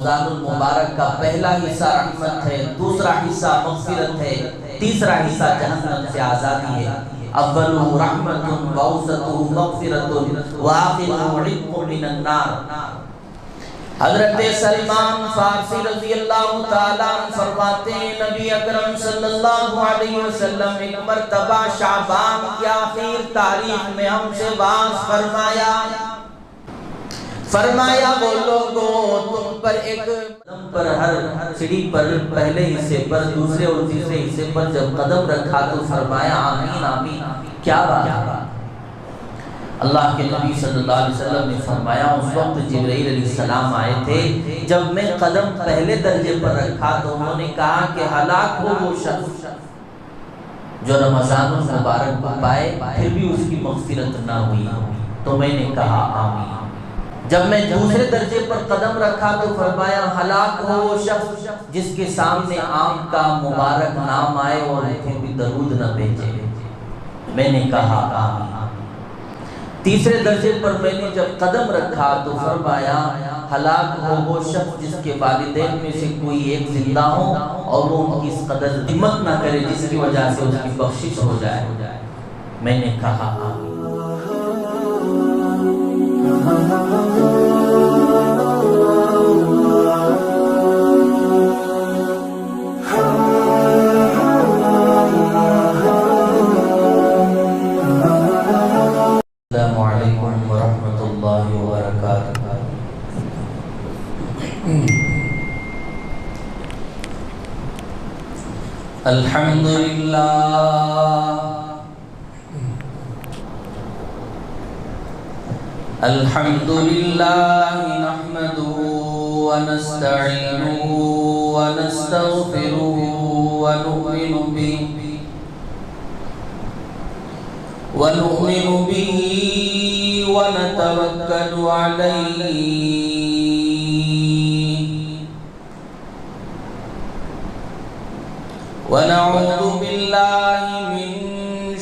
رمضان المبارک کا پہلا حصہ رحمت ہے، دوسرا حصہ مغفرت ہے، تیسرا حصہ جہنم سے آزادی ہے۔ اولہ رحمت واوسطہ مغفرت وآخرہ عتق من النار۔ حضرت سلمان فارسی رضی اللہ تعالیٰ عنہ فرماتے ہیں نبی اکرم صلی اللہ علیہ وسلم ایک مرتبہ شعبان کی آخر تاریخ میں ہم سے واعظ فرمایا وہ لوگوں تم پر ایک قدم پر ہر سیڑھی پر پہلے حصے پر دوسرے اور تیسرے حصے پر جب قدم رکھا تو فرمایا آمین آمین۔ کیا بات؟ اللہ کے نبی صلی اللہ علیہ وسلم نے فرمایا اس وقت جبرائیل علیہ السلام آئے تھے، جب میں قدم پہلے درجے پر رکھا تو انہوں نے کہا کہ ہلاک ہو وہ شخص جو رمضان المبارک کو پائے پھر بھی اس کی مغفرت نہ ہوئی۔ تو میں نے کہا آمین۔ جب میں دوسرے درجے پر قدم رکھا تو فرمایا ہلاک ہو وہ شخص جس کے سامنے آپ کا مبارک نام آئے اور پھر بھی درود نہ بھیجے۔ میں نے کہا آمین۔ تیسرے درجے پر میں نے جب قدم رکھا تو فرمایا ہلاک ہو وہ شخص جس کے والدین میں سے کوئی ایک زندہ ہو اور وہ ان کی اس قدر ہمت نہ کرے جس کی وجہ سے اس کی بخشش ہو جائے۔ میں نے کہا آمین۔ السلام علیکم ورحمۃ اللہ وبرکاتہ۔ الحمدللہ الحمدللہ نحمده ونستعینه ونستغفره ونؤمن به ونتوکل علیہ ونعوذ باللہ من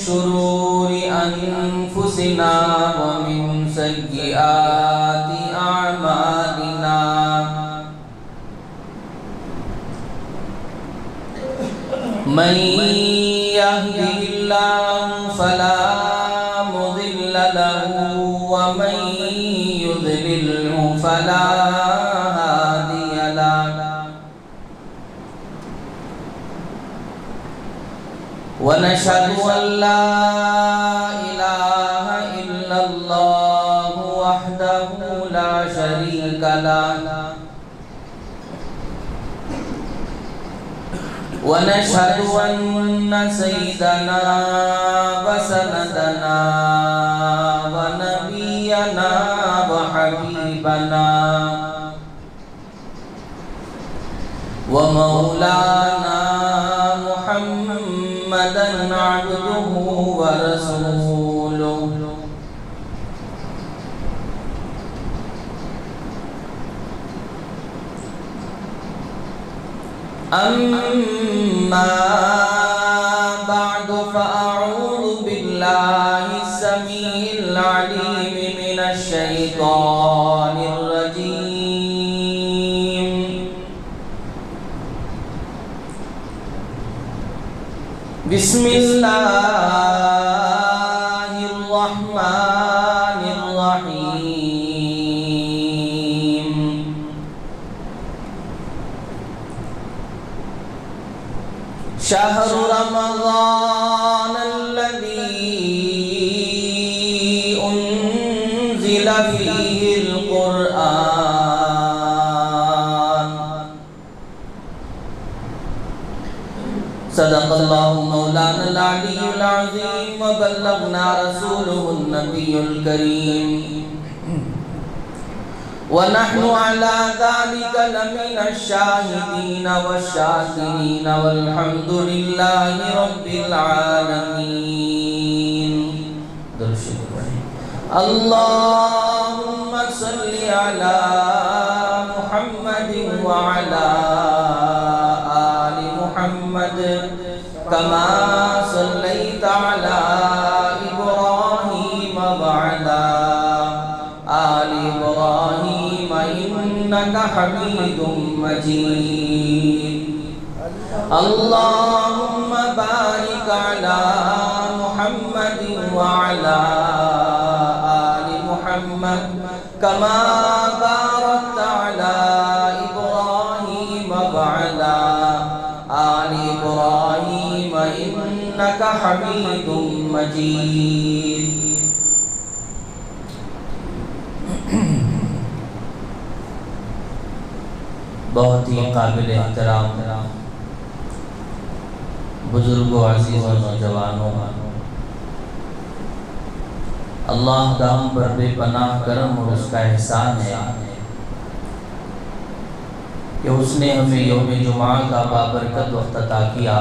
شرور انفسنا ومن سیئات اعمالنا من يهده الله فلا مضل له ومن يضلله فلا هادي له ونشهد أن لا إله إلا الله وحده لا شريك له ونشهد أن سيدنا وسندنا ونبينا وحبيبنا ومولانا محمدا عبده ورسوله أما بعد فأعوذ بالله السميع العليم من الشيطان الرجيم بسم الله الرحمن الرحيم شهر رمضان الذي أنزل فيه القرآن صدق الله مولانا العلي العظيم وبلغنا رسوله النبي الكريم ونحن على ذلك لمن الشاهدين والشاكرين والحمد لله رب العالمين۔ اللهم صل على محمد وعلى آل محمد كما صليت على إبراهيم وعلى آل إبراهيم إنك حميد مجيد اللهم بارك على محمد وعلى آل محمد كما باركت على إبراهيم وعلى آل إبراهيم إنك حميد مجيد بہت ہی قابل احترام بزرگوں، عزیزوں، نوجوانوں، اللہ کا ہم پر بے پناہ کرم اور اس کا احسان ہے کہ اس نے ہمیں یوم جمعہ کا بابرکت وقت عطا کیا۔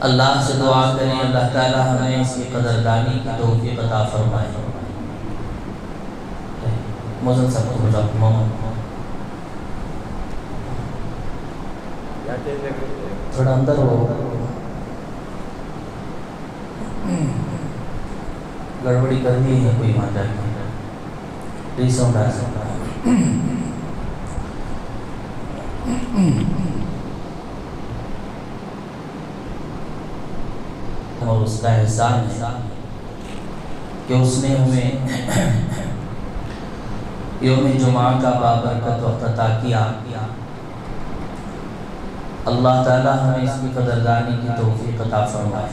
اللہ سے دعا کریں اللہ تعالی ہمیں اس کی قدردانی کی توفیق عطا فرمائے۔ موزن سب کو تھوڑا اندر ہو، گڑبڑی کرنی ہے کوئی وہاں جا کے پلیز ساؤنڈ آ سکتا ہے۔ اور اس کا احسان ہے کہ اس نے ہمیں یوم جمعہ کا بابرکت وقت عطا کیا۔ اللہ تعالی ہمیں اس کی قدردانی کی توفیق عطا فرمائے۔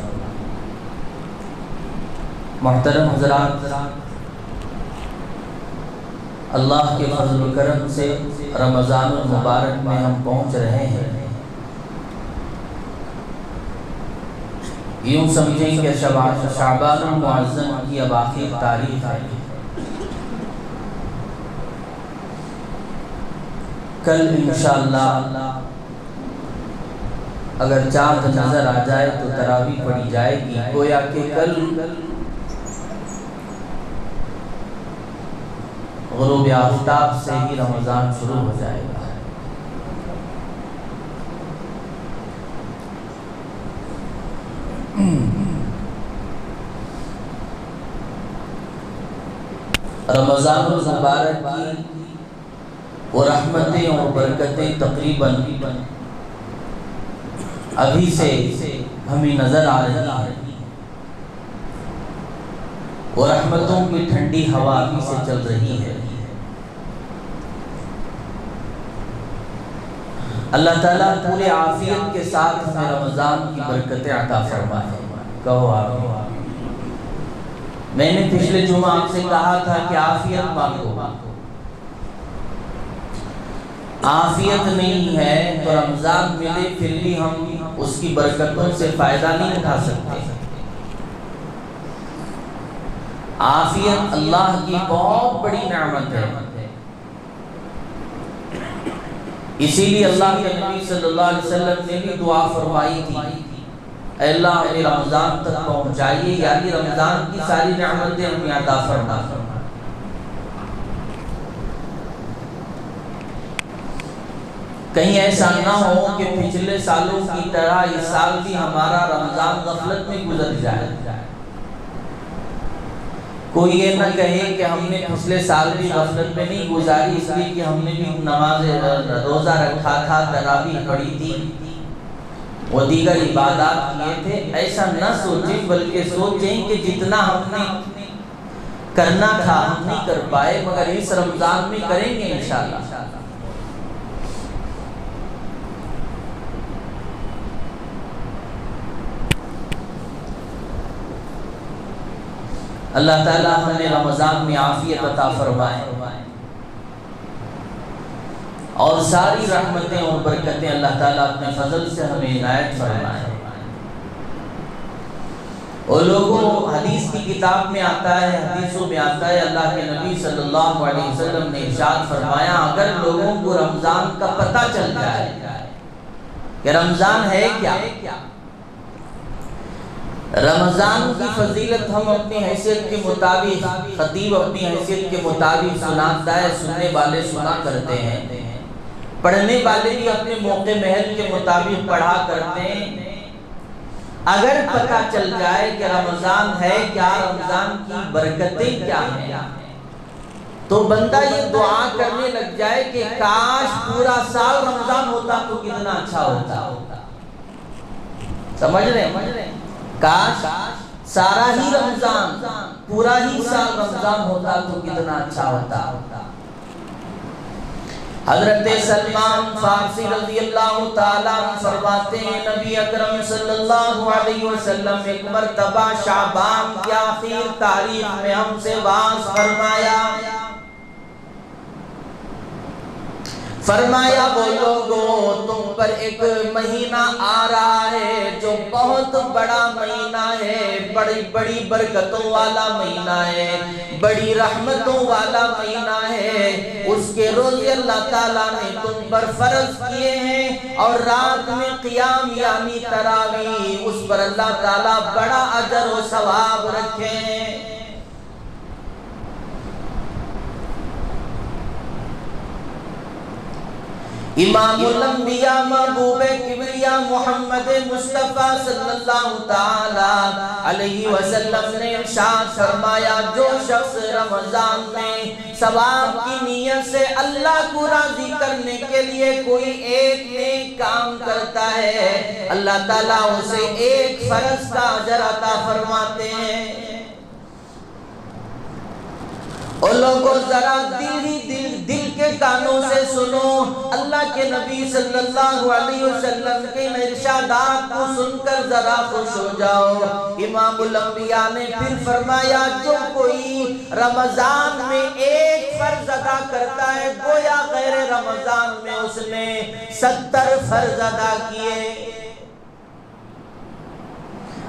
محترم حضرات، اللہ کے فضل و کرم سے رمضان المبارک میں ہم پہنچ رہے ہیں۔ یوں سمجھیں کہ شعبان المعظم کی اب آخری تاریخ ہے۔ کل انشاءاللہ اگر چاند نظر آ جائے تو تراویح پڑھی جائے گی، گویا کہ کل غروب آفتاب سے ہی رمضان شروع ہو جائے گا۔ رمضان المبارک کی وہ رحمتیں اور برکتیں تقریباً ابھی سے ہمیں نظر آ رہی ہیں۔ وہ رحمتوں کی ٹھنڈی ہوا ابھی سے چل رہی ہے۔ اللہ تعالیٰ پورے عافیت کے ساتھ ہمیں رمضان کی برکتیں عطا فرمائے۔ کہو آمین۔ میں نے پچھلے جمعہ آپ سے کہا تھا کہ عافیت مانگو، عافیت نہیں ہے تو رمضان ملے پھر بھی ہم اس کی برکتوں سے فائدہ نہیں اٹھا سکتے۔ عافیت اللہ کی بہت بڑی نعمت ہے، اسی لیے اللہ کے نبی صلی اللہ علیہ وسلم نے بھی دعا فرمائی تھی، اے اللہ ہمیں رمضان تک پہنچائیے، یعنی رمضان کی ساری نعمتیں ہمیں عطا فرما۔ کہیں ایسا نہ ہو کہ پچھلے سالوں کی طرح اس سال بھی ہمارا رمضان غفلت میں گزر جائے۔ کوئی یہ نہ کہے کہ ہم نے پچھلے سال بھی غفلت میں نہیں گزاری اس لیے کہ ہم نے بھی نماز روزہ رکھا تھا، تراویح پڑھی تھی، وہ دیگر عبادات کیے تھے۔ ایسا نہ سوچیں، بلکہ سوچیں کہ جتنا ہم نے کرنا تھا ہم نہیں کر پائے، مگر اس رمضان میں کریں گے انشاءاللہ۔ اللہ تعالیٰ ہمیں رمضان میں عافیت عطا فرمائے اور ساری رحمتیں اور برکتیں اللہ تعالیٰ اپنے فضل سے ہمیں عنایت فرمائے۔ اور لوگوں، حدیث کی کتاب میں آتا ہے، حدیثوں میں آتا ہے، اللہ کے نبی صلی اللہ علیہ وسلم نے ارشاد فرمایا، اگر لوگوں کو رمضان کا پتہ چل جائے کہ رمضان ہے کیا، رمضان کی فضیلت ہم اپنی حیثیت کے مطابق، خطیب اپنی حیثیت کے مطابق سناتا ہے، سننے والے سنا کرتے ہیں، پڑھنے والے بھی اپنے موقع محل کے مطابق پڑھا کرتے ہیں۔ اگر پتہ چل جائے کہ رمضان ہے کیا، رمضان کی برکتیں کیا ہیں، تو بندہ یہ دعا کرنے لگ جائے کہ کاش پورا سال رمضان ہوتا تو کتنا اچھا ہوتا. سمجھ رہے ہیں؟ کاش سارا ہی رمضان، پورا ہی سال رمضان ہوتا تو کتنا اچھا ہوتا. حضرت سلمان فارسی رضی اللہ تعالیٰ عنہ فرماتے ہیں نبی اکرم صلی اللہ علیہ وسلم ایک مرتبہ شعبان کی آخر تاریخ میں ہم سے واعظ فرمایا وہ لوگوں تم پر ایک مہینہ آ رہا ہے جو بہت بڑا مہینہ ہے، بڑی بڑی برکتوں والا مہینہ ہے، بڑی رحمتوں والا مہینہ ہے. اس کے روزے اللہ تعالیٰ نے تم پر فرض کیے ہیں اور رات میں قیام یعنی تراویح، اس پر اللہ تعالیٰ بڑا اجر و ثواب رکھے ہیں. امام الانبیاء محبوب کبریا محمد مصطفیٰ صلی اللہ تعالی علیہ وسلم نے ارشاد فرمایا جو شخص رمضان میں ثواب کی نیت سے اللہ کو راضی کرنے کے لیے کوئی ایک نیک کام کرتا ہے اللہ تعالیٰ اسے ایک فرض کا اجر عطا فرماتے ہیں. اور لوگوں ذرا دل کے کانوں سے سنو، اللہ کے نبی صلی اللہ علیہ وسلم کے ارشادات کو سن کر ذرا خوش ہو جاؤ. امام الانبیاء نے پھر فرمایا جو کوئی رمضان میں ایک فرض ادا کرتا ہے گویا غیر رمضان میں اس نے 70 فرض ادا کیے.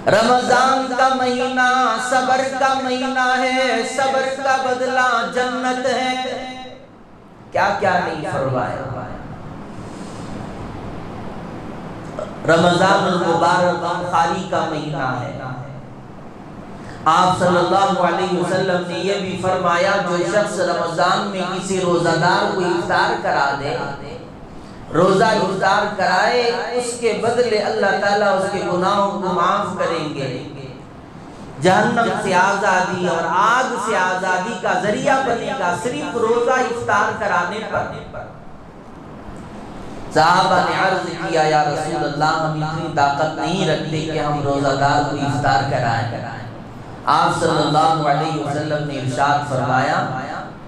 رمضان کا مہینہ صبر کا مہینہ ہے، صبر کا بدلہ جنت ہے. کیا کیا نہیں فرمایا. رمضان المبارک غمخواری کا مہینہ ہے. آپ صلی اللہ علیہ وسلم نے یہ بھی فرمایا جو شخص رمضان میں کسی روزہ دار کو افطار کرا دے، روزہ افطار کرائے، اس کے بدلے اللہ تعالیٰ اس کے گناہوں کو معاف کریں گے، جہنم سے آزادی اور آگ سے آزادی کا ذریعہ بنے گا صرف روزہ افطار کرانے پر. صحابہ نے عرض کیا یا رسول اللہ ہم اتنی طاقت نہیں رکھتے کہ ہم روزہ دار کو افطار کرائیں. آپ صلی اللہ علیہ وسلم نے ارشاد فرمایا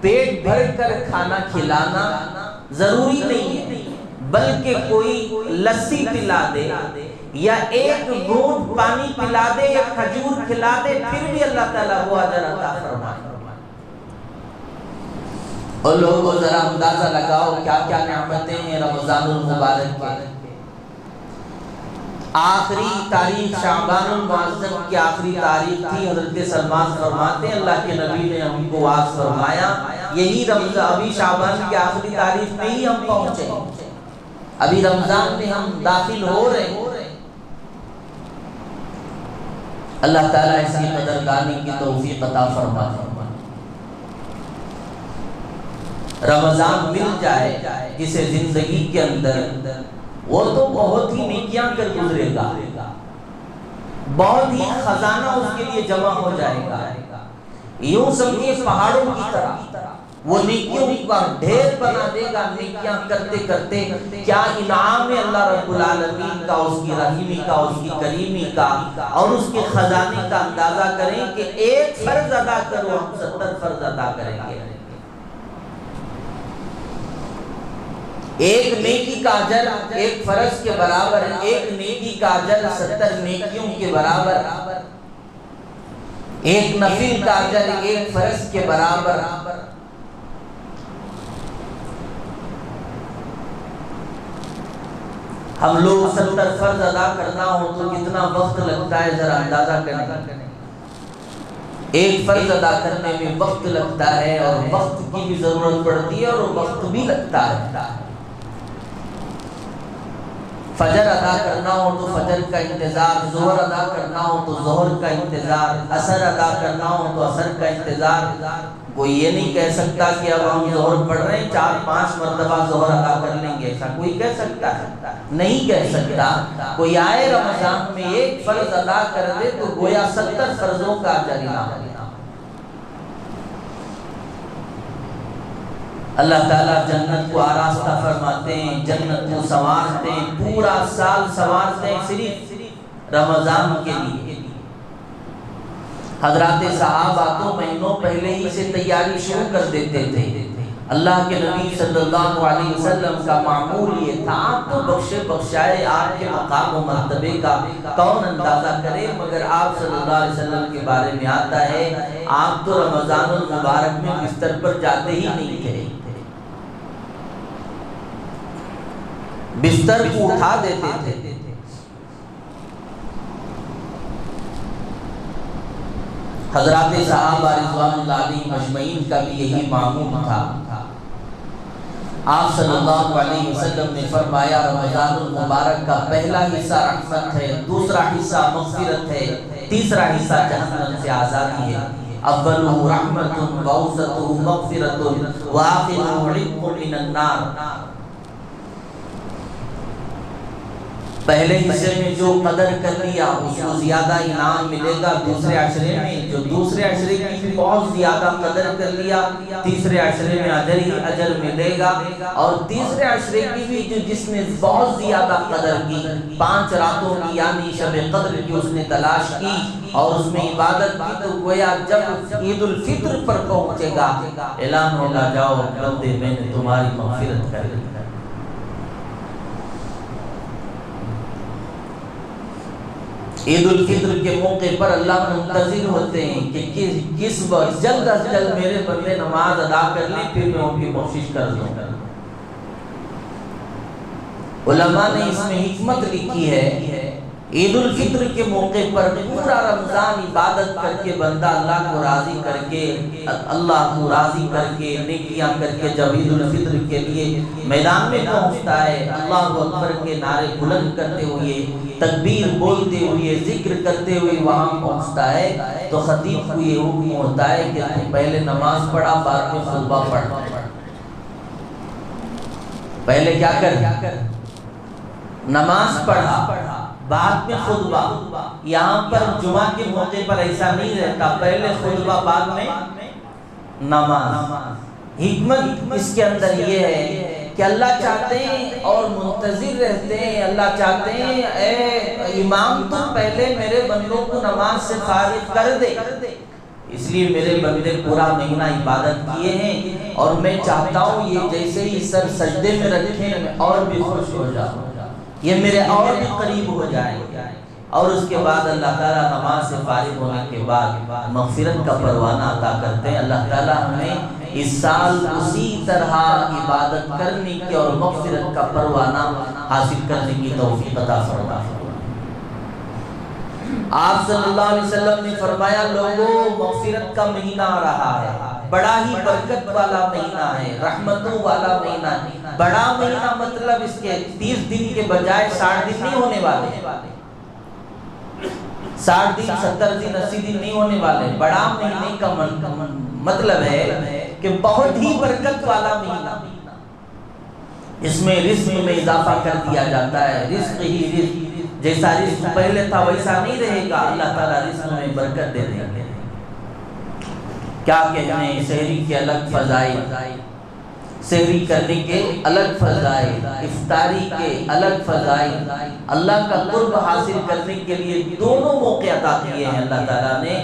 پیٹ بھر کر کھانا کھلانا ضروری نہیں ہے بلکہ کوئی لسی پلا دے یا ایک گھونٹ پانی پلا دے یا کھجور کھلا دے پھر بھی اللہ تعالیٰ وہ اجر عطا فرمائے. اور لوگوں ذرا اندازہ لگاؤ کیا کیا نعمتیں ہیں رمضان المبارک کے. آخری تاریخ شعبان المعظم کی آخری تاریخ تھی. حضرت سلمان فرماتے ہیں اللہ کے نبی نے ہم کو واعظ فرمایا یہی رمضان ابھی شعبان کی آخری تاریخ میں ہی ہم پہنچے، ابھی رمضان میں ہم داخل ہو رہے ہیں. اللہ تعالیٰ اس کی قدردانی کی توفیق عطا فرمائے. رمضان مل جائے جسے زندگی کے اندر وہ تو بہت ہی نیکیاں کر گزرے گا، بہت ہی خزانہ اس کے لیے جمع ہو جائے گا. یوں سمجھیے پہاڑوں کی طرح وہ نیکیوں کا ڈھیر بنا دے گا. نیکیاں کرتے کرتے کیا انعام ہے اللہ رب العالمین کا، اس کی رحیمی کا، اس کی کریمی کا اور اس کے خزانے کا اندازہ کریں کہ ایک فرض ادا کرو ہم 70 فرض ادا کریں گے. ایک نیکی کا اجر ایک فرض کے برابر، ایک نیکی کا اجر 70 نیکیوں کے برابر، ایک نفل کا اجر ایک فرض کے برابر. ہم لوگ 70 فرض ادا کرنا ہو تو کتنا وقت لگتا ہے ذرا اندازہ کریں. ایک فرض ادا کرنے میں وقت لگتا ہے اور وقت کی بھی ضرورت پڑتی ہے اور وقت بھی لگتا ہے. فجر ادا کرنا ہو تو فجر کا انتظار، ظہر ادا کرنا ہو تو ظہر کا انتظار، عصر ادا کرنا ہو تو عصر کا انتظار. کوئی یہ نہیں کہہ سکتا کہ اب ہم ظہر پڑھ رہے ہیں 4-5 مرتبہ ظہر ادا کر لیں گے، ایسا کوئی کہہ سکتا ہے؟ نہیں کہہ سکتا. کوئی آئے رمضان میں ایک فرض ادا کر دے تو گویا 70 فرضوں کا اجر انعام. اللہ تعالیٰ جنت کو آراستہ فرماتے ہیں، جنت کو سنوارتے ہیں، پورا سال سنوارتے ہیں صرف رمضان کے لیے۔ حضرات صحابہ تو مہینوں پہلے ہی سے تیاری شروع کر دیتے تھے۔ اللہ کے نبی صلی اللہ علیہ وسلم کا معمول یہ تھا، آپ تو بخشے بخشائے، آپ کے مقام و مرتبے کا کون اندازہ کرے، مگر آپ صلی اللہ علیہ وسلم کے بارے میں آتا ہے آپ تو رمضان المبارک میں بستر پر جاتے ہی نہیں تھے، بستر کو اٹھا دیتے تھے۔ حضرات صحابہ رضوان اللہ علیہم اجمعین کا بھی یہی معمول تھا۔ آپ صلی اللہ علیہ وسلم نے فرمایا رمضان المبارک کا پہلا حصہ رحمت ہے، دوسرا حصہ مغفرت ہے، تیسرا حصہ جہنم سے آزادی ہے۔ اولہ رحمت واوسطہ مغفرت وآخرہ عتق من النار۔ پہلے حصے میں جو قدر کر لیا اس کو زیادہ انعام ملے گا، دوسرے عشرے میں جو دوسرے عشرے کی بھی بہت زیادہ قدر کر لیا تیسرے عشرے میں اجر ہی اجر ملے گا، اور تیسرے عشرے کی بھی جو جس نے بہت زیادہ قدر کی، 5 راتوں کی یعنی شب قدر کی اس نے تلاش کی اور اس میں عبادت کی، تو گویا جب عید الفطر پر پہنچے گا اعلان ہوگا جاؤ بندے میں نے تمہاری مغفرت کر لی۔ عید الفطر کے موقع پر اللہ منتظر ہوتے ہیں کہ کس وقت جلد از جلد میرے بندے نماز ادا کر لیں، پھر میں ان کی بخشش کر دوں۔ علماء نے اس میں حکمت لکھی ہے، عید الفطر کے موقع پر پورا رمضان عبادت کر کے بندہ اللہ کو راضی کر کے نیکیاں کر کے جب عید الفطر کے لیے میدان میں پہنچتا ہے، اللہ اکبر کے نعرے بلند کرتے ہوئے، تکبیر بولتے ہوئے، ذکر کرتے ہوئے وہاں پہنچتا ہے، تو خطیب کو یہ حکم ہوتا ہے کہ تم پہلے نماز پڑھا بعد میں خطبہ پڑھ۔ پہلے کیا کر؟ نماز پڑھا بعد میں خطبہ۔ یہاں پر جمعہ کے موقع پر ایسا نہیں رہتا، پہلے خطبہ بعد میں نماز۔ حکمت اس کے اندر یہ ہے کہ اللہ چاہتے ہیں اور منتظر رہتے ہیں، اللہ چاہتے ہیں اے امام تو پہلے میرے بندوں کو نماز سے فارغ کر دے، اس لیے میرے بندے پورا مہینہ عبادت کیے ہیں اور میں چاہتا ہوں یہ جیسے ہی سر سجدے میں رکھیں میں اور بھی خوش ہو جاؤں، یہ میرے اور بھی قریب ہو جائے۔ اور اس کے بعد اللہ تعالیٰ نماز سے فارغ ہونے کے بعد مغفرت کا پروانہ عطا کرتے ہیں۔ اللہ تعالیٰ ہمیں اس سال اسی طرح عبادت کرنے کی اور مغفرت کا پروانہ حاصل کرنے کی توفیق عطا فرمائے۔ آپ صلی اللہ علیہ وسلم نے فرمایا لوگوں مغفرت کا مہینہ آ رہا ہے، بڑا ہی برکت والا مہینہ ہے، رحمتوں والا مہینہ ہے۔ بڑا مہینہ مطلب اس کے 30 دن کے بجائے 60 دن نہیں ہونے والے، 60 دن 70 دن 80 دن نہیں ہونے والے۔ بڑا مہینے کا مطلب ہے کہ بہت ہی برکت والا مہینہ، اس میں رزق میں اضافہ کر دیا جاتا ہے، رزق ہی رزق، جیسا رزق پہلے تھا ویسا نہیں رہے گا، اللہ تعالیٰ رزق میں برکت دے دیں گے۔ کیا کہنے، سحری کے الگ فضائل، سحری کرنے کے الگ فضائل، افطاری کے الگ فضائل، اللہ کا قرب حاصل کرنے کے لیے دونوں موقع عطا کیے ہیں اللہ تعالیٰ نے۔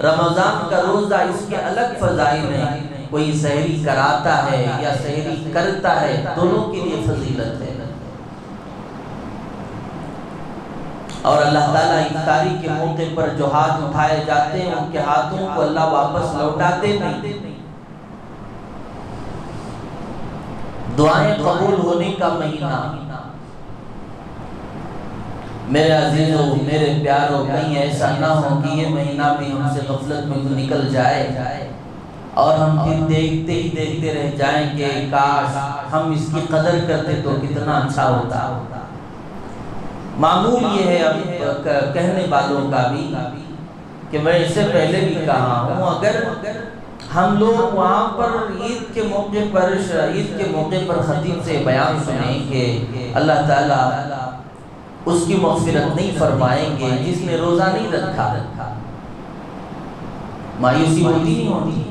رمضان کا روزہ اس کے الگ فضائل ہیں، کوئی سحری کراتا ہے یا سحری کرتا ہے، دونوں کے لیے فضیلت ہے۔ اور اللہ تعالیٰ افطاری کے موقع پر جو ہاتھ اٹھائے جاتے ہیں ان کے ہاتھوں کو اللہ واپس لوٹاتے نہیں۔ دعائیں قبول ہونے کا مہینہ، میرے عزیزوں میرے پیاروں، کہیں ایسا نہ ہو کہ یہ مہینہ بھی ہم سے غفلت میں نکل جائے اور ہم پھر دیکھتے ہی دیکھتے رہ جائیں کہ کاش ہم اس کی قدر کرتے تو کتنا اچھا ہوتا۔ معمول یہ ہے اب کہنے والوں کا بھی کہ میں اس سے پہلے بھی کہا ہوں، اگر ہم لوگ وہاں پر عید کے موقع پر خطیب سے بیان سنیں کہ اللہ تعالیٰ اس کی مغفرت نہیں فرمائیں گے جس نے روزہ نہیں رکھا، مایوسی ہوتی نہیں ہوتی؟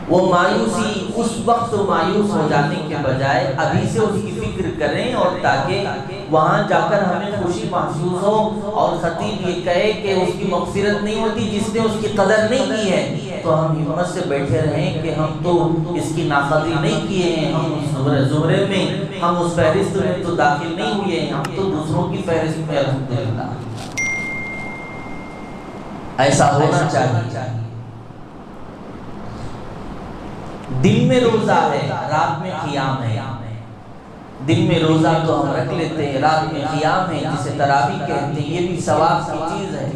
وہ مایوسی اس وقت مایوس ہو جانے کے بجائے ابھی سے اس کی فکر کریں، اور تاکہ وہاں جا کر ہمیں خوشی محسوس ہو، اور خطیب یہ کہے کہ اس کی مغفرت نہیں ہوتی جس نے اس کی قدر نہیں کی ہے، تو ہم ہمت سے بیٹھے رہیں کہ ہم تو اس کی ناقدری نہیں کیے ہیں، ہم اس زمرے میں، ہم اس فہرست میں تو داخل نہیں ہوئے ہیں، ہم تو دوسروں کی فہرست میں الحمدللہ۔ ایسا ہونا چاہیے۔ دن میں روزہ ہے، رات میں قیام ہے۔ دن میں روزہ تو ہم رکھ لیتے ہیں، رات میں قیام ہے جسے تراویح کہتے ہیں، یہ بھی ثواب کی چیز ہے۔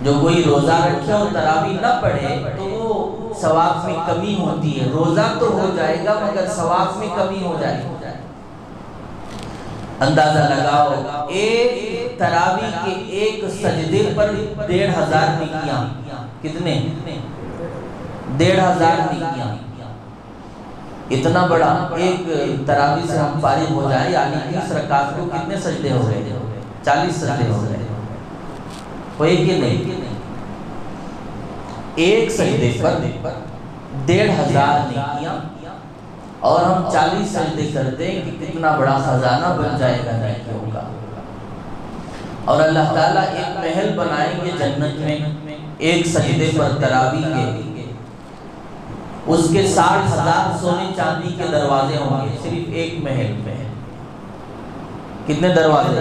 جو کوئی روزہ رکھے اور تراویح نہ پڑھے تو وہ ثواب میں کمی ہوتی ہے، روزہ تو ہو جائے گا مگر ثواب میں کمی ہو جائے گی۔ اندازہ لگاؤ، ایک تراویح کے ایک سجدے پر 1500 نیکیاں، کتنے؟ 1500 نیکیاں۔ اتنا بڑا ایک تراویح سے ہم فارغ ہو جائیں، یعنی 30 رکعت کو کتنے سجدے ہو گئے؟ 40 سجدے ہو گئے، ہوئے کہ نہیں؟ ایک سجدے پر 1500 نیکیاں، اور ہم 40 سجدے کرتے ہیں کہ کتنا بڑا خزانہ بن جائے گا نیکیوں کا۔ اور اللہ تعالیٰ ایک محل بنائیں گے جنت میں، ایک سجدے پر تراویح کے، اس کے 60,000 سونے چاندی کے دروازے ہوں گے صرف ایک محل میں۔ کتنے دروازے؟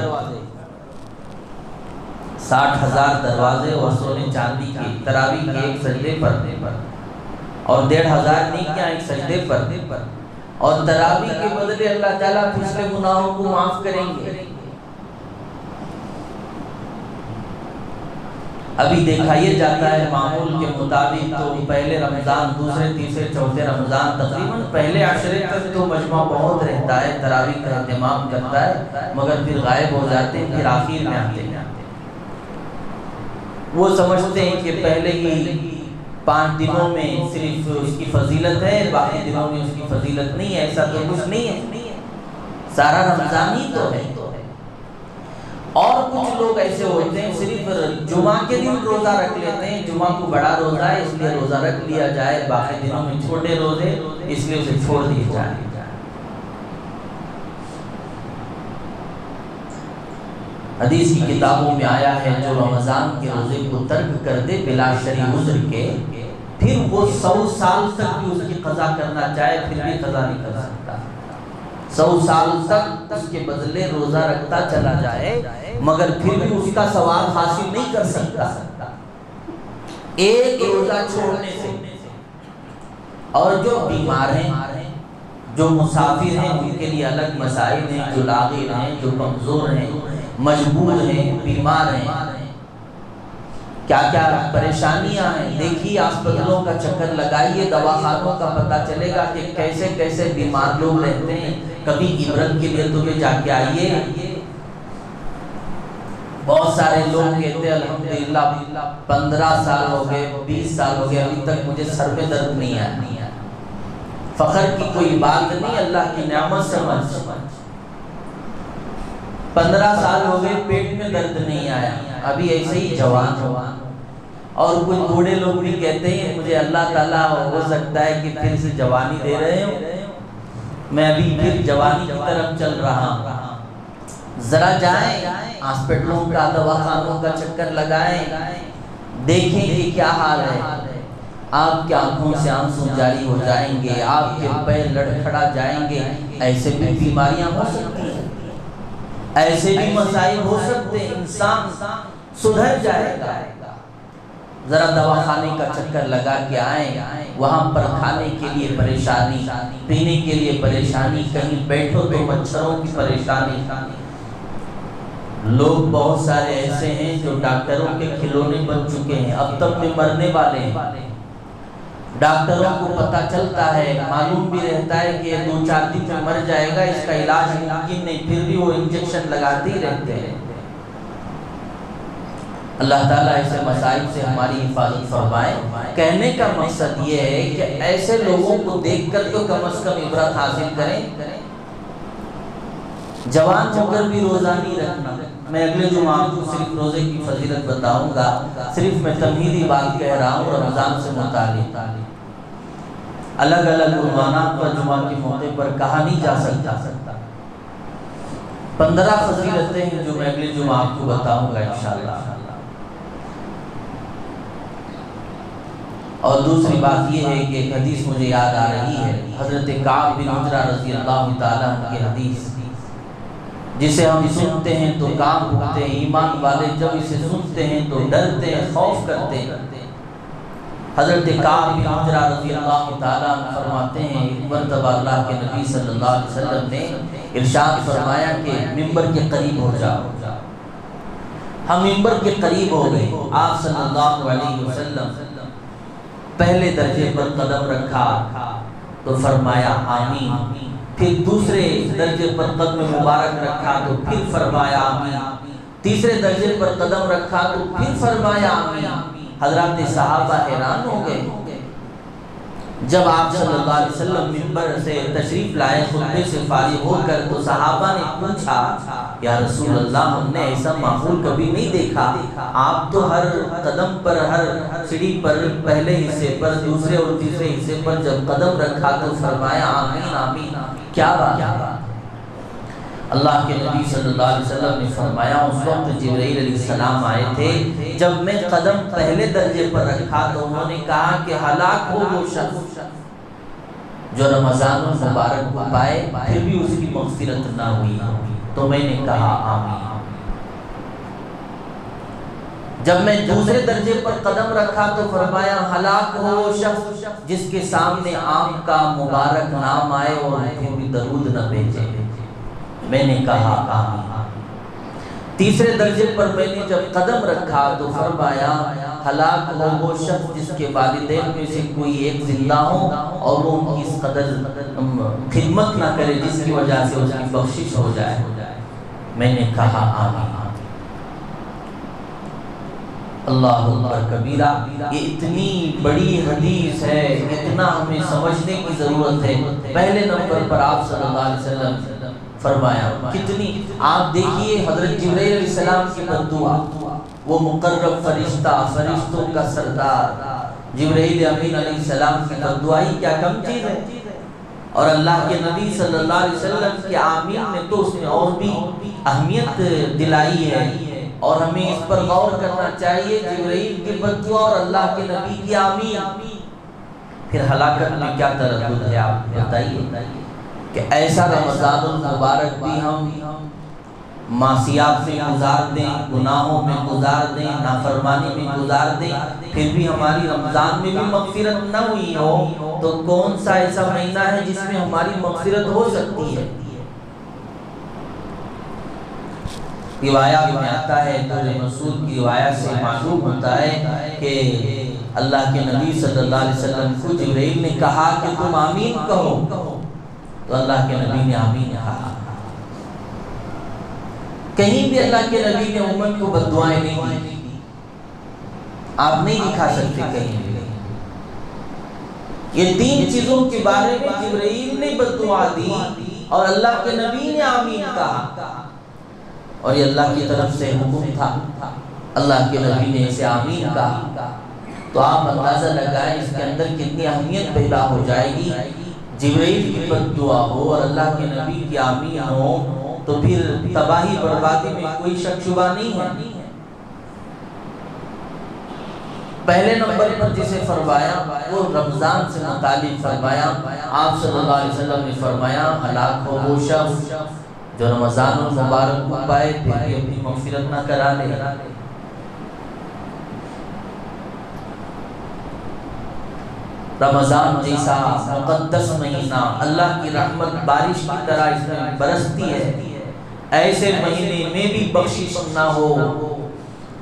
60,000 دروازے اور سونے چاندی کے، تراویح کے ایک سجدے پر، اور 1500 نیکیاں ایک سجدے پر، اور تراویح کے بدلے اللہ تعالیٰ پچھلے گناہوں کو معاف کریں گے۔ ابھی دیکھا یہ جاتا ہے معمول کے مطابق تو پہلے رمضان، دوسرے، تیسرے، چوتھے رمضان، تقریباً پہلے عشرے تک تو مجمع بہت رہتا ہے، تراویح کا اہتمام کرتا ہے، مگر پھر غائب ہو جاتے ہیں، پھر آخر میں آتے ہیں۔ وہ سمجھتے ہیں کہ پہلے ہی 5 دنوں میں صرف اس کی فضیلت ہے، باقی دنوں میں اس کی فضیلت نہیں ہے، ایسا تو کچھ نہیں ہے، سارا رمضان ہی تو ہے۔ اور کچھ لوگ ایسے ہوتے ہیں صرف جمعہ کے دن روزہ رکھ لیتے ہیں، جمعہ کو بڑا روزہ ہے اس لیے روزہ رکھ لیا جائے، باقی دنوں میں چھوٹے روزے اس لیے اسے چھوڑ دیے جائے۔ حدیث کی کتابوں میں آیا ہے جو رمضان کے روزے کو ترک کر دے بلا شرعی عذر کے، پھر وہ 100 سال تک بھی اس کی قضا کرنا چاہے پھر بھی قضا نہیں کر سکتا۔ 100 سال تک اس کے بدلے روزہ رکھتا چلا جائے مگر پھر بھی اس کا ثواب حاصل نہیں کر سکتا ایک روزہ چھوڑنے سے۔ اور جو بیمار ہیں، جو مسافر ہیں، ان کے لیے الگ مسائل ہیں، جو لاغر ہیں، جو کمزور ہیں، مجبور ہیں، بیمار ہیں، کیا کیا پریشانیاں ہیں، دیکھیے ہسپتالوں کا چکر لگائیے، دواخانوں کا پتہ چلے گا کہ کیسے کیسے بیمار لوگ رہتے ہیں۔ کبھی عبرت کے لیے تمہیں جا کے آئیے، بہت سارے لوگ کہتے ہیں الحمدللہ 15 سال ہو گئے، 20 سال ہو گئے، ابھی تک مجھے سر میں درد نہیں آیا۔ فخر کی کوئی بات نہیں، اللہ کی نعمت سمجھ۔ 15 سال ہو گئے پیٹ میں درد نہیں آیا، ابھی ایسے ہی جوان ہو۔ اور کچھ بوڑھے لوگ بھی کہتے ہیں مجھے اللہ تعالیٰ ہو سکتا ہے کہ پھر سے جوانی دے رہے ہوں، میں ابھی پھر جوانی کی طرف چل رہا ہوں۔ ذرا جائیں ہاسپٹلوں کا، دواخانوں کا چکر لگائیں، دیکھیں کہ کیا حال ہے۔ آپ کی آنکھوں سے آنسو جاری ہو جائیں گے، آپ کے پیر لڑکھڑا جائیں گے۔ ایسے بھی بیماریاں ہو سکتی ہیں، ایسے بھی مسائل ہو سکتے ہیں، انسان سدھر جائے گا۔ ذرا دواخانے کا چکر لگا کے آئیں، وہاں پر کھانے کے لیے پریشانی، پینے کے لیے پریشانی، کہیں بیٹھو تو مچھروں کی پریشانی۔ لوگ بہت سارے ایسے ہیں جو ڈاکٹروں کے کھلونے بن چکے ہیں، اب تک میں مرنے والے ہیں۔ ڈاکٹروں کو پتہ چلتا ہے، معلوم بھی رہتا ہے کہ 2-4 دن میں مر جائے گا، اس کا علاج ممکن نہیں، پھر بھی وہ انجیکشن لگاتے ہی رہتے ہیں۔ اللہ تعالیٰ ایسے مسائل سے ہماری حفاظت فرمائے۔ کہنے کا مقصد یہ ہے کہ ایسے لوگوں کو دیکھ کر تو کم از کم عبرت حاصل کریں۔ جوان ہو کر بھی روزہ نہیں رکھنا۔ میں اگلے جمعہ آپ کو صرف روزے کی فضیلت بتاؤں گا، صرف میں تمہیدی بات کہہ رہا ہوں رمضان سے متعلق۔ الگ الگ عنوانات پر جمعہ کے موقع پر کہا نہیں جا سکتا۔ 15 فضیلتیں ہیں جو میں اگلے جمعہ آپ کو بتاؤں گا انشاءاللہ۔ اور دوسری بات یہ ہے کہ ایک حدیث مجھے یاد آ رہی ہے، حضرت کعب بن عجرہ رضی اللہ تعالیٰ عنہ کی حدیث، جسے ہم سنتے ہیں تو کام اٹھتے ہیں، ایمان والے جب اسے سنتے ہیں تو ڈرتے ہیں، خوف کرتے ہیں۔ حضرت کعب بن عجرہ رضی اللہ تعالیٰ عنہ فرماتے ہیں ایک مرتبہ اللہ کے نبی صلی اللہ علیہ وسلم نے ارشاد فرمایا کہ ممبر کے قریب ہو جاؤ۔ ہم ممبر کے قریب ہو گئے، آپ صلی اللہ علیہ وسلم پہلے درجے پر قدم رکھا تو فرمایا آمین، پھر دوسرے درجے پر قدم مبارک رکھا تو پھر فرمایا آمین، تیسرے درجے پر قدم رکھا تو پھر فرمایا آمین۔ حضرات صحابہ حیران ہو گئے۔ جب آپ صلی اللہ علیہ وسلم منبر سے تشریف لائے خطبے سے فارغ ہو کر تو صحابہ نے پوچھا یا رسول اللہ ہم نے ایسا معمول کبھی نہیں دیکھا، آپ تو ہر قدم پر، ہر سیڑھی پر، پہلے حصے پر، دوسرے اور تیسرے حصے پر جب قدم رکھا تو فرمایا آمین آمین، کیا بات ہے؟ اللہ کے نبی صلی اللہ علیہ وسلم نے فرمایا اس وقت جبرائیل علیہ السلام آئے تھے، جب میں قدم پہلے درجے پر رکھا تو انہوں نے کہا کہ ہلاک ہو وہ شخص جو رمضان المبارک کو پائے پھر بھی اس کی مغفرت نہ ہوئی۔ تو میں نے کہا آمین۔ جب میں دوسرے درجے پر قدم رکھا تو فرمایا ہلاک ہو وہ شخص جس کے سامنے آپ کا مبارک نام آئے اور پھر بھی درود نہ بھیجے۔ میں نے کہا آمین۔ تیسرے درجے پر میں نے جب قدم رکھا تو فرمایا ہلاک ہو وہ شخص جس کے والدین میں سے کوئی ایک زندہ ہو اور وہ ان کی اس قدر خدمت نہ کرے جس کی وجہ سے اس کی بخشش ہو جائے۔ میں نے کہا آمین۔ اللہ اکبر کبیرہ، یہ اتنی بڑی حدیث ہے، اتنا ہمیں سمجھنے کی ضرورت ہے۔ پہلے نمبر پر آپ صلی اللہ علیہ وسلم فرمایا کتنی، آپ دیکھیے حضرت جبرائیل علیہ السلام کی بددعا، وہ مقرب فرشتہ، فرشتوں کا سردار جبرائیل امین علیہ السلام کی بددعا ہی کیا کم چیز ہے، اور اللہ کے نبی صلی اللہ علیہ وسلم کی آمین نے تو اس نے اور بھی اہمیت دلائی ہے، اور ہمیں اس پر غور کرنا چاہیے۔ جبرائیل کی بددعا اور اللہ کے نبی کی آمین، پھر ہلاکت میں کیا تردد ہے آپ بتائیے کہ ایسا رمضان المبارک بھی ہم معصیات سے گزار دیں، گناہوں میں گزار دیں، نافرمانی میں گزار دیں، پھر بھی ہماری رمضان میں بھی مغفرت نہ ہوئی ہو تو کون سا ایسا مہینہ ہے جس میں ہماری مغفرت ہو سکتی ہے؟ روایات میں آتا ہے، در مسعود کی روایت سے معلوم ہوتا ہے کہ اللہ کے نبی صلی اللہ علیہ وسلم کو جبرائیل نے کہا کہ تم آمین کہو، تو اللہ کے نبی نے آمین کہا۔ کہیں بھی اللہ کے نبی نے امت کو بددعائیں نہیں دی، آپ نہیں دکھا سکتے کہیں بھی۔ یہ تین چیزوں کے بارے میں جبرائیل نے بددعا دی اور اللہ کے نبی نے آمین کہا، اور یہ اللہ کی طرف سے حکم تھا، اللہ کے نبی نے اسے آمین کہا۔ تو آپ اندازہ لگائیں اس کے اندر کتنی اہمیت پیدا ہو جائے گی۔ جبرائیل کی بددعا ہو اور اللہ کے نبی کی آمین ہو تو پھر تباہی بربادی میں کوئی شک شبہ نہیں ہے۔ پہلے نمبر پر جسے فرمایا وہ رمضان سے متعلق فرمایا، آپ صلی اللہ علیہ وسلم نے فرمایا ہلاک ہو وہ شخص جو رمضان المبارک کو پائے پھر بھی اپنی مغفرت نہ کرا لے۔ رمضان جیسا مقدس مہینہ، اللہ کی رحمت بارش کی طرح اس میں برستی ہے، ایسے مہینے میں بھی بخشش نہ ہو،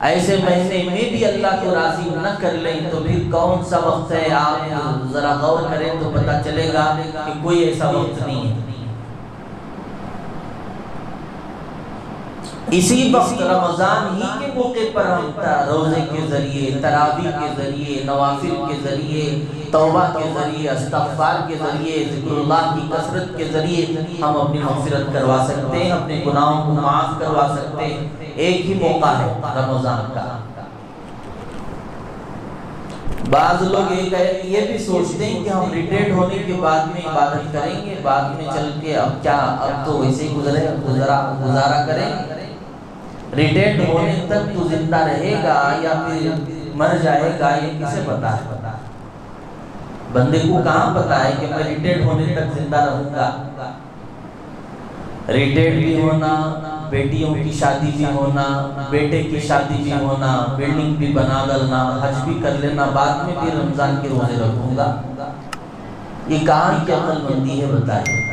ایسے مہینے میں بھی اللہ کو راضی نہ کر لیں تو پھر کون سا وقت ہے؟ آپ ذرا غور کریں تو پتہ چلے گا کہ کوئی ایسا وقت نہیں ہے۔ اسی وقت رمضان ہی کے موقع پر ہم روزے کے ذریعے، تراویح کے ذریعے، نوافل کے ذریعے، توبہ کے ذریعے، استغفار کے ذریعے، ذکر اللہ کی کثرت کے ذریعے ہم اپنی مغفرت کروا سکتے ہیں، اپنے گناہوں کو معاف کروا سکتے ہیں۔ ایک ہی موقع ہے رمضان کا۔ بعض لوگ یہ بھی سوچتے ہیں کہ ہم ریٹائرڈ ہونے کے بعد میں عبادت کریں گے، بعد میں چل کے اب کیا، اب تو ویسے ہی گزارا کریں گے۔ ریٹائرڈ ہونے تک تو زندہ رہے گا یا پھر مر جائے گا، یہ کسے پتا ہے؟ بندے کو کہاں پتا ہے کہ میں ریٹائرڈ ہونے تک زندہ رہوں گا؟ ریٹائرڈ بھی ہونا، بیٹیوں کی شادی بھی ہونا، بیٹے کی شادی بھی ہونا، بلڈنگ بھی بنا ڈالنا، حج بھی کر لینا، بعد میں بھی رمضان کے روزے رکھوں گا، یہ کہاں کی عقل مندی ہے بتائیے؟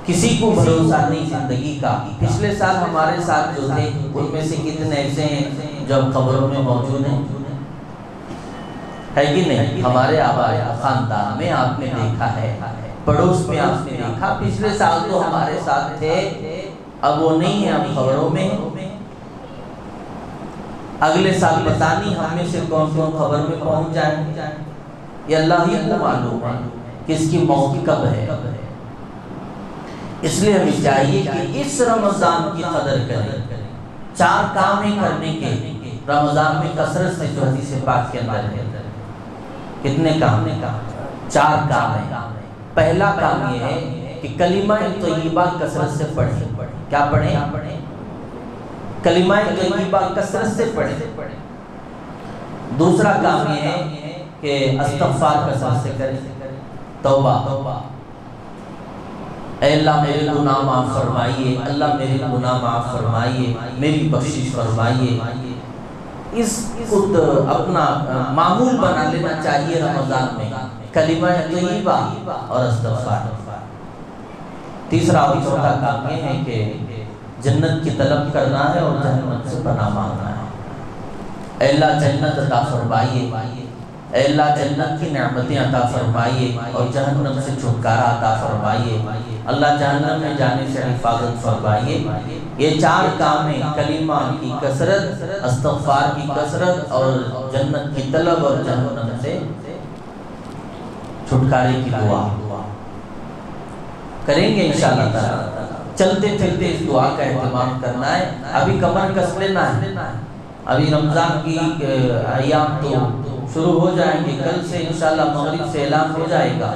کسی کو بھروسہ نہیں زندگی کا۔ پچھلے سال ہمارے ساتھ جو تھے ان میں سے کتنے ایسے ہیں جو قبروں میں موجود ہیں؟ ہے کہ نہیں؟ ہمارے آباء خاندان میں آپ نے دیکھا ہے، پڑوس میں آپ نے دیکھا، پچھلے سال تو ہمارے ساتھ تھے، اب وہ نہیں ہے، اب خبروں میں۔ اگلے سال پتہ نہیں ہم میں سے کون کون خبر میں پہنچ جائیں، یہ اللہ ہی کو معلوم ہے کس کی موت کب ہے۔ اس لیے ہمیں چاہیے کہ اس رمضان کی قدر کریں، 4 کام ہیں کرنے کے رمضان میں کثرت سے، جو حدیث پاک کے اندر ہے۔ کتنے کام؟ 4 کام ہیں۔ پہلا کام یہ ہے کہ کلمہ طیبہ کثرت سے پڑھیں۔ کیا پڑھیں؟ کلمہ طیبہ کثرت سے پڑھیں۔ دوسرا کام یہ ہے کہ استغفار کثرت سے کریں، توبہ۔ اے اللہ میرے گناہ معاف فرمائیے، اللہ میرے گناہ معاف فرمائیے، میری بخشش فرمائیے۔ اس کو اپنا معمول بنا لینا چاہیے رمضان میں، کلمہ طیبہ اور استغفار۔ تیسرا اور چوتھا کام یہ ہے کہ جنت کی طلب کرنا ہے اور جہنم سے پناہ مانگنا ہے۔ اے اللہ جنت عطا فرمائیے، اے اللہ جنت کی نعمتیں عطا فرمائیے اور جہنم سے چھٹکارا عطا فرمائیے، اللہ جہنم میں جانے سے حفاظت فرمائیے۔ یہ 4 کام ہیں، کلمہ کی کثرت، استغفار کی کثرت اور جنت کی طلب اور جہنم سے چھٹکارے کی دعا کریں گے انشاءاللہ تعالی۔ چلتے چلتے اس دعا کا اہتمام کرنا ہے، ابھی کمر کس لینا ہے، ابھی رمضان کی ایام تو شروع ہو جائیں گے، کل سے انشاءاللہ مغرب سے اعلان ہو جائے گا۔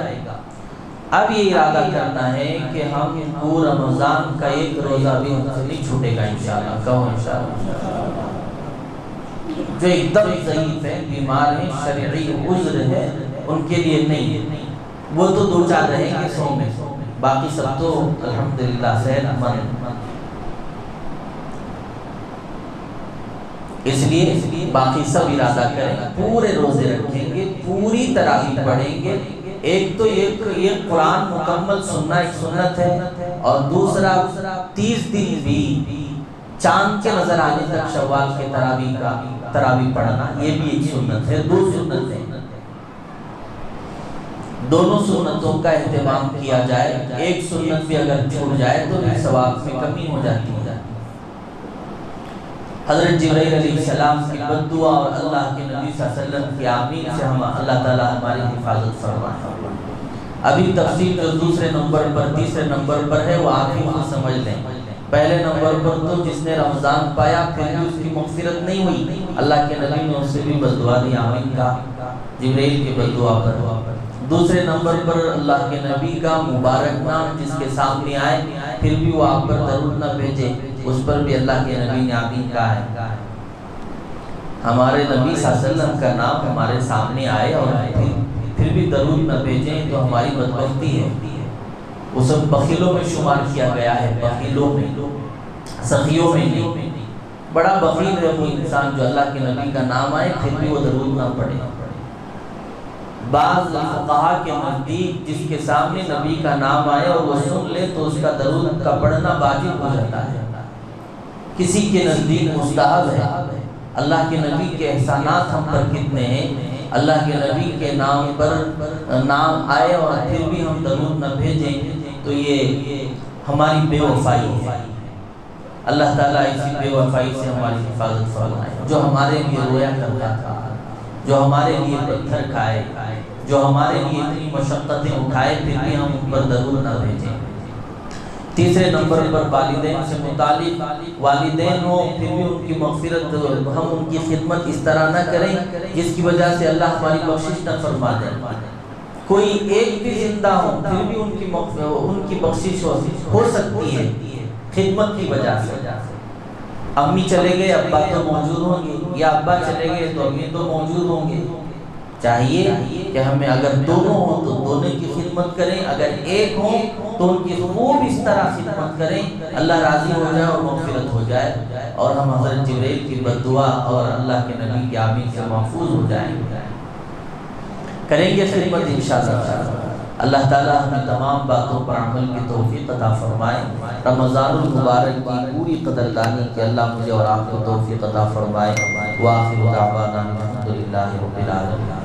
اب یہ ارادہ کرنا ہے کہ ہم پورا رمضان کا 1 روزہ بھی نہیں چھوٹے گا انشاءاللہ۔ کہو انشاءاللہ۔ جو ایک دم ضعیف ہے، بیمار ہیں، شرعی عذر ہے، ان کے لیے نہیں، وہ تو 2-4 رہیں گے 100 میں، باقی سب تو الحمدللہ صحت مند۔ اس لیے باقی سب ارادہ کریں، پورے روزے رکھیں گے، پوری تراویح پڑھیں گے۔ ایک تو یہ قرآن مکمل سننا ایک سنت ہے، اور دوسرا 30 دن بھی چاند کے نظر آنے تک شوال کے تراویح پڑھنا، یہ بھی ایک سنت ہے۔ 2 سنت ہیں، دونوں سنتوں کا اہتمام کیا جائے۔ ایک سنت بھی اگر چھوٹ جائے تو بھی ثواب میں کمی ہو جاتی ہے۔ حضرت جبرائیل علیہ السلام کی بد دعا اور اللہ کے نبی صلی اللہ علیہ وسلم کی آمین سے اللہ تعالی ہماری حفاظت فرمائے۔ ابھی تفصیل جو 2 نمبر پر 3 نمبر پر ہے وہ آپ ہی خود سمجھ لیں۔ پہلے نمبر پر تو جس نے رمضان پایا پھر بھی اس کی مغفرت نہیں ہوئی، اللہ کے نبی نے اس سے بھی بد دعا دی، آمین کا، جبرائیل کی بد دعا پر۔ دوسرے نمبر پر اللہ کے نبی کا مبارک نام جس کے سامنے آئے پھر بھی وہ آپ پر درود نہ بھیجے، اس پر بھی اللہ کے نبی نے آمین کہا ہے۔ ہمارے نبی صلی اللہ علیہ وسلم کا نام ہمارے سامنے آئے اور پھر بھی درود نہ بھیجیں تو ہماری بدبختی ہے۔ وہ سب بخیلوں میں شمار کیا گیا ہے، بخیلوں میں، سخیوں میں نہیں۔ بڑا بخیل ہے وہ انسان جو اللہ کے نبی کا نام آئے پھر بھی وہ درود نہ پڑھے۔ بعض فقہا کے نزدیک جس کے سامنے نبی کا نام آئے اور وہ سن لے تو اس کا درود کا پڑھنا واجب ہو جاتا ہے، کسی کے نزدیک مستحب ہے۔ اللہ کے نبی کے احسانات ہم پر کتنے ہیں، اللہ کے نبی کے نام پر نام آئے اور پھر بھی ہم درود نہ بھیجیں تو یہ ہماری بے وفائی ہے۔ اللہ تعالیٰ اسی بے وفائی سے ہماری حفاظت فرمائے۔ جو ہمارے لیے رویا کرتا تھا، جو ہمارے لیے پتھر کھائے، جو ہمارے لیے اتنی مشقتیں اٹھائے پھر بھی ہم ان پر درود نہ بھیجیں۔ تیسرے نمبر پر والدین سے متعلق، والدین ہو پھر بھی ان کی مغفرت، ہم ان کی خدمت اس طرح نہ کریں جس کی وجہ سے اللہ ہماری بخشش نہ فرما دے۔ کوئی ایک بھی زندہ ہو پھر بھی ان کی بخشش ہو سکتی ہے خدمت کی وجہ سے۔ امی چلے گئے ابا تو موجود ہوں گے، یا ابا چلے گئے تو امی تو موجود ہوں گے۔ چاہیے کہ ہمیں اگر دونوں ہوں تو دونوں کی خدمت کریں، اگر ایک ہوں تو ان کی خوب اس طرح خدمت کریں اللہ راضی ہو جائے اور مغفرت ہو جائے، اور ہم حضرت جبریل کی بد دعا اور اللہ کے نبی کی آمین سے محفوظ ہو جائیں۔ کریں گے خدمت انشاءاللہ۔ اللہ تعالیٰ ہمیں تمام باتوں پر عمل کی توفیق عطا فرمائے۔ رمضان المبارک کی پوری قدردانی کہ اللہ مجھے اور آپ کو توفیق عطا فرمائے۔ وآخر دعوانا الحمدللہ رب العالمین۔